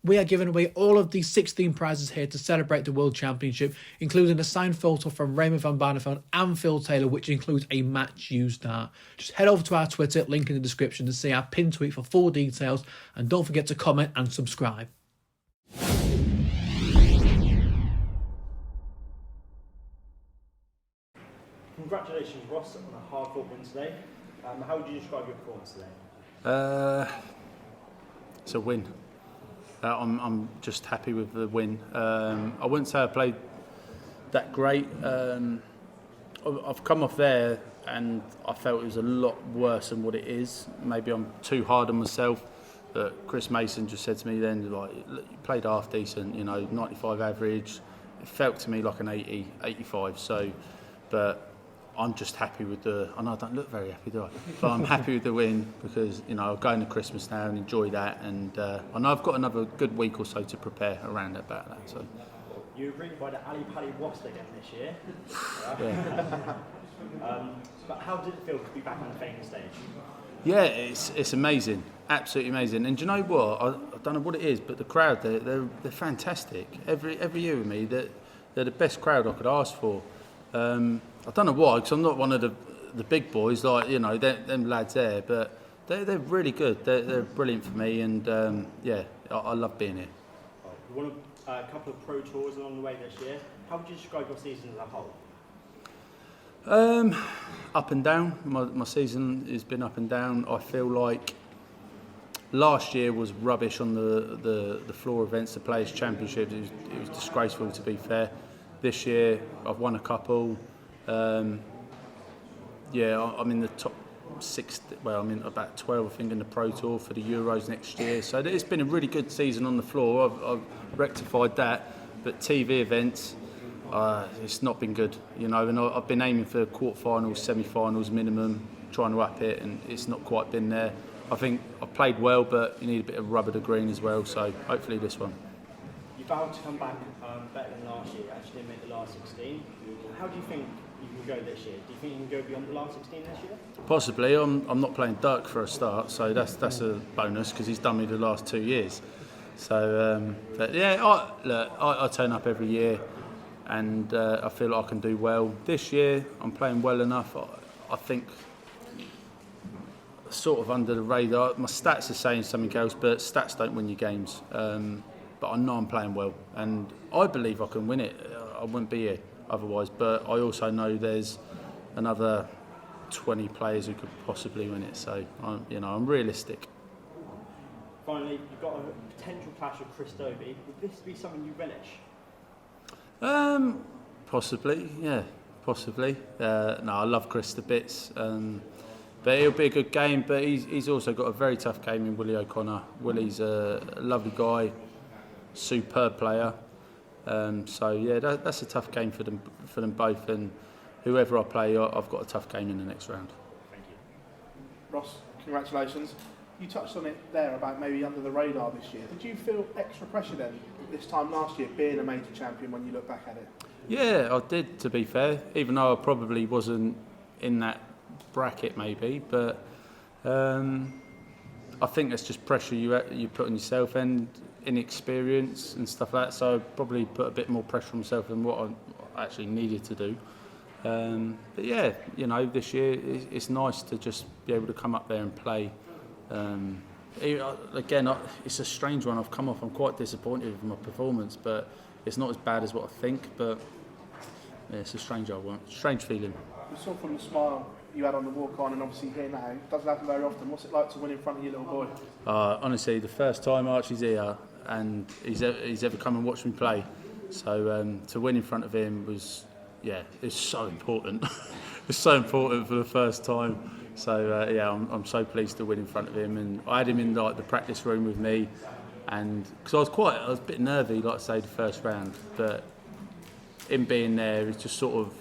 We are giving away all of these 16 prizes here to celebrate the World Championship, including a signed photo from Raymond van Barneveld and Phil Taylor, which includes a match used art. Just head over to our Twitter, link in the description, to see our pinned tweet for full details, and don't forget to comment and subscribe. Congratulations, Ross, on a hard-fought win today. How would you describe your performance today? It's a win. I'm just happy with the win. I wouldn't say I played that great. I've come off there and I felt it was a lot worse than what it is. Maybe I'm too hard on myself. But Chris Mason just said to me then, like, you played half decent, 95 average. It felt to me like an 80, 85. So, but I'm just happy with I know I don't look very happy, do I? But I'm happy with the win because, I'll go into Christmas now and enjoy that. And I know I've got another good week or so to prepare around about that. So. You were greeted by the Ali Pali Wasp again this year. Yeah. But how did it feel to be back on the famous stage? Yeah, it's amazing, absolutely amazing. And do you know what? I don't know what it is, but the crowd, they're fantastic. Every year with me, they're the best crowd I could ask for. I don't know why, because I'm not one of the big boys, like, them lads there, but they're really good. They're brilliant for me, and I love being here. You won a couple of pro tours along the way this year. How would you describe your season as a whole? Up and down. My season has been up and down. I feel like last year was rubbish on the floor events, the Players' Championship. It was disgraceful, to be fair. This year, I've won a couple. I'm in the top 6. Well, I'm in about 12, I think, in the Pro Tour for the Euros next year. So it's been a really good season on the floor. I've rectified that. But TV events, it's not been good, And I've been aiming for quarterfinals, semi-finals minimum, trying to up it, and it's not quite been there. I think I've played well, but you need a bit of rubber to green as well. So hopefully this one. You vowed to come back better than last year. You actually didn't make the last 16. How do you think you can go this year? Do you think you can go beyond the last 16 this year? Possibly. I'm not playing Dirk for a start, so that's a bonus because he's done me the last 2 years. So, I turn up every year, and I feel like I can do well. This year, I'm playing well enough. I think sort of under the radar. My stats are saying something else, but stats don't win you games. But I know I'm playing well, and I believe I can win it. I wouldn't be here otherwise, but I also know there's another 20 players who could possibly win it, so I'm realistic. Finally, you've got a potential clash with Chris Dobey. Would this be something you relish? Possibly, yeah, possibly. No, I love Chris to bits, but it'll be a good game, but he's also got a very tough game in Willie O'Connor. Willie's a lovely guy, superb player. That's a tough game for them both, and whoever I play, I've got a tough game in the next round. Thank you. Ross, congratulations. You touched on it there about maybe under the radar this year. Did you feel extra pressure then this time last year being a major champion when you look back at it? Yeah, I did, to be fair, even though I probably wasn't in that bracket maybe, but I think that's just pressure you put on yourself and inexperience and stuff like that, so I probably put a bit more pressure on myself than what I actually needed to do. But yeah, this year it's nice to just be able to come up there and play. Again, it's a strange one. I've come off, I'm quite disappointed with my performance, but it's not as bad as what I think, but yeah, it's a strange feeling. We saw from the smile you had on the walk-on, and obviously here now, it doesn't happen very often. What's it like to win in front of your little boy? Honestly, the first time Archie's here and he's ever come and watched me play, so to win in front of him was, it's so important. It's so important for the first time. So I'm so pleased to win in front of him, and I had him in the practice room with me, and because I was a bit nervy, like I say, the first round, but him being there, it just sort of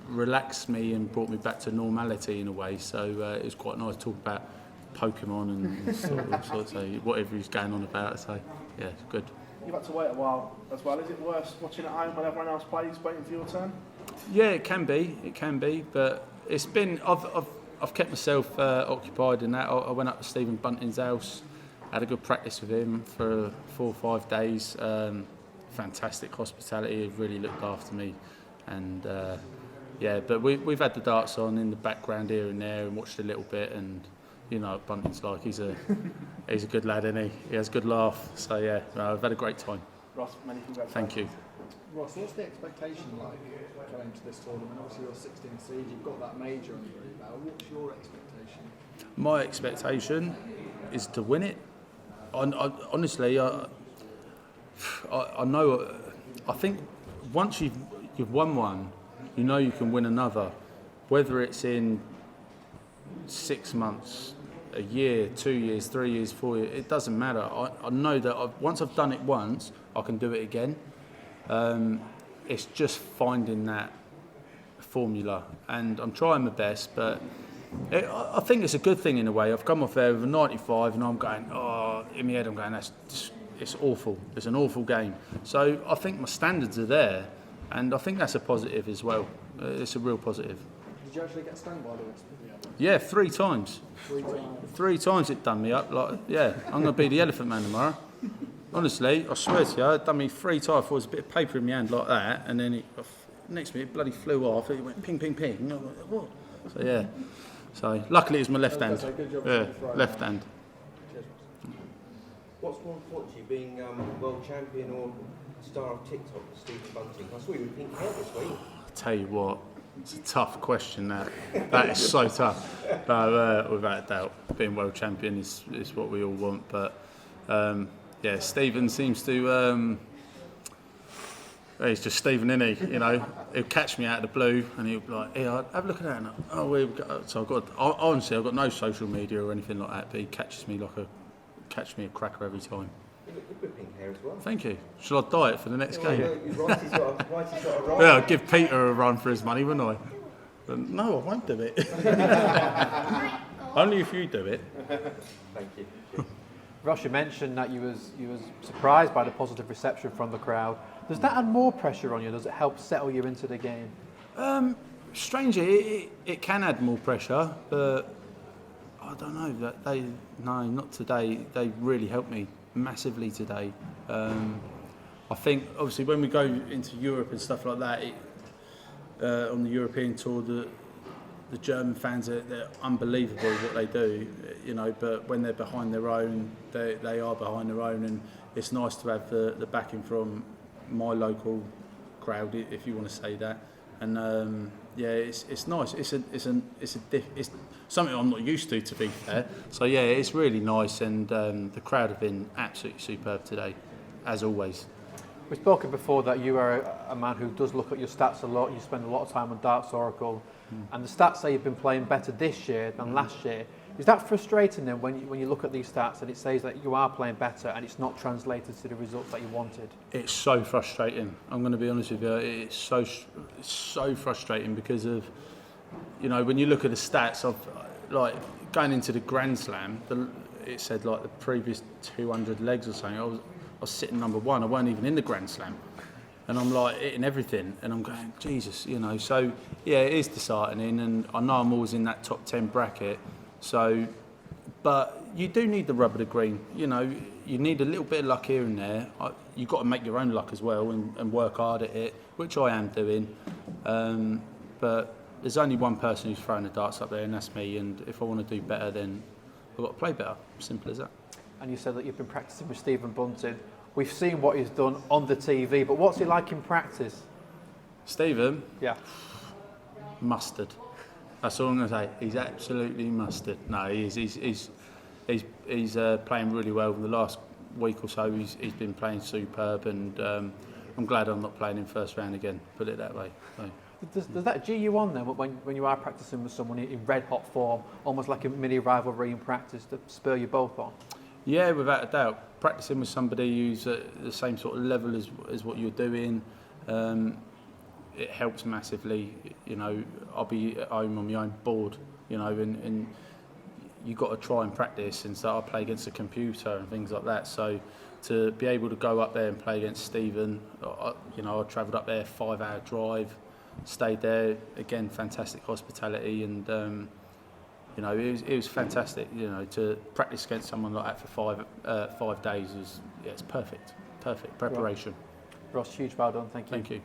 relaxed me and brought me back to normality in a way. So it was quite nice to talk about Pokemon and sort of say whatever he's going on about. So yeah, it's good. You've had to wait a while as well. Is it worse watching at home when everyone else plays, waiting for your turn? Yeah, it can be, but it's been I've kept myself occupied in that. I went up to Stephen Bunting's house had a good practice with him for 4 or 5 days. Fantastic hospitality, he really looked after me, and but we've had the darts on in the background here and there and watched a little bit, and you know what Bunting's like, he's a good lad, isn't he? He has a good laugh, so yeah, I've had a great time. Ross, many congratulations. Thank you. Ross, what's the expectation like going to this tournament? Obviously you're 16th seed, you've got that major under your belt. What's your expectation? My expectation is to win it. Honestly, I know. I think once you've won one, you know you can win another. Whether it's in 6 months, a year, 2 years, 3 years, 4 years, it doesn't matter. I know that once I've done it once, I can do it again. It's just finding that formula, and I'm trying my best, but I think it's a good thing in a way. I've come off there with a 95 and I'm going, in my head I'm going, it's awful. It's an awful game. So I think my standards are there, and I think that's a positive as well. It's a real positive. Did you actually get stung by the Wasp? Yeah, 3 times. 3 times. 3 times it done me up. Like, yeah, I'm going to be the elephant man tomorrow. Honestly, I swear to you, it done me 3 times. There was a bit of paper in my hand like that, and then next minute it bloody flew off. It went ping, ping, ping. And I was like, what? So yeah. So luckily it was my left hand. Yeah, left hand. What's more important to you, being world champion or star of TikTok, Stephen Bunting? I saw you with pink hair this week. I tell you what, it's a tough question. That is so tough. But without a doubt, being world champion is what we all want. But Stephen seems to. He's just Stephen, isn't he? You know, he'll catch me out of the blue, and he'll be like, "Here, have a look at that." And we've got. So honestly, I've got no social media or anything like that. But he catches me a cracker every time. You look good with pink hair as well. Thank you. Shall I dye it for the next game? Righty's got a right. Yeah, I'll give Peter a run for his money, wouldn't I? But no, I won't do it. Only if you do it. Thank you. Ross, you mentioned that you was surprised by the positive reception from the crowd. Does that add more pressure on you? Does it help settle you into the game? Strangely, it can add more pressure, but I don't know. No, not today. They really helped me massively today. I think obviously when we go into Europe and stuff like that, on the European tour, the German fans they're unbelievable what they do, you know. But when they're behind their own, they are behind their own, and it's nice to have the backing from my local crowd, if you want to say that. And it's nice. It's something I'm not used to be fair. So yeah, it's really nice, and the crowd have been absolutely superb today, as always. We've spoken before that you are a man who does look at your stats a lot. You spend a lot of time on Darts Oracle, and the stats say you've been playing better this year than last year. Is that frustrating then when you look at these stats and it says that you are playing better and it's not translated to the results that you wanted? It's so frustrating. I'm going to be honest with you. It's so frustrating because of, you know, when you look at the stats of like going into the Grand Slam, it said like the previous 200 legs or something. I was sitting number 1. I weren't even in the Grand Slam, and I'm like hitting everything, and I'm going, Jesus, you know. So yeah, it is disheartening, and I know I'm always in that top 10 bracket. So, but you do need the rub of the green. You know, you need a little bit of luck here and there. You've got to make your own luck as well and work hard at it, which I am doing. But there's only one person who's throwing the darts up there, and that's me. And if I want to do better, then I've got to play better. Simple as that. And you said that you've been practicing with Stephen Bunting. We've seen what he's done on the TV, but what's he like in practice? Stephen? Yeah. Mustard. That's all I'm going to say. He's absolutely mustard. No, he is. He's playing really well. In the last week or so, he's been playing superb, and I'm glad I'm not playing in first round again. Put it that way. So. Does that G you on then when you are practicing with someone in red hot form, almost like a mini rivalry in practice to spur you both on? Yeah, without a doubt. Practicing with somebody who's at the same sort of level as what you're doing, it helps massively. You know, I'll be at home on my own board, you know, and you've got to try and practice and start to play against a computer and things like that. So to be able to go up there and play against Stephen, you know, I travelled up there, 5-hour drive, stayed there, again, fantastic hospitality, and You know, it was fantastic. You know, to practice against someone like that for 5 days was, yeah, it's perfect preparation. Ross, huge well done. Thank you. Thank you.